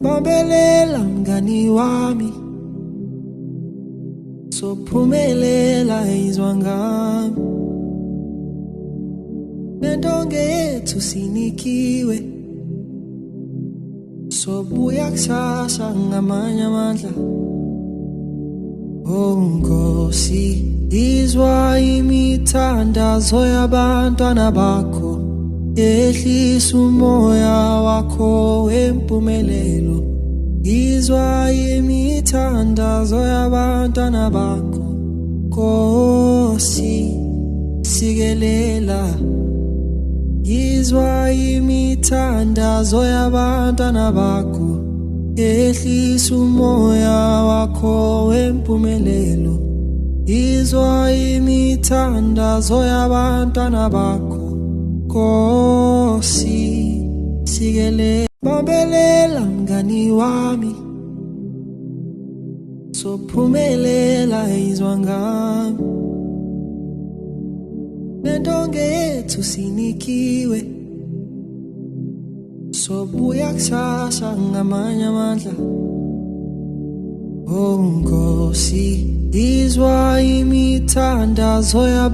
Bambelela mngani wami, sophumelela izwa ngami. Lentonge yethu sinikiwe, sobuya kusasa ngamanye amandla. Oh Nkosi, izwa imithandazo yabantwana bakho, ehlisa umoya wakho wempumelelo. Izwa imithandazo yabantwana bakho, Nkosi sikelela. Izwa imithandazo yabantwana bakho, ehlisa umoya wakho wempumelelo. Izwa imithandazo yabantwana bakho, Nkosi sikelela. Bambelela mngani wami, sophumelela izwa ngami. Lentonge yethu sinikiwe, sobuya kusasa ngamanye amandla. Oh Nkosi, izwa imithandazo yabantwana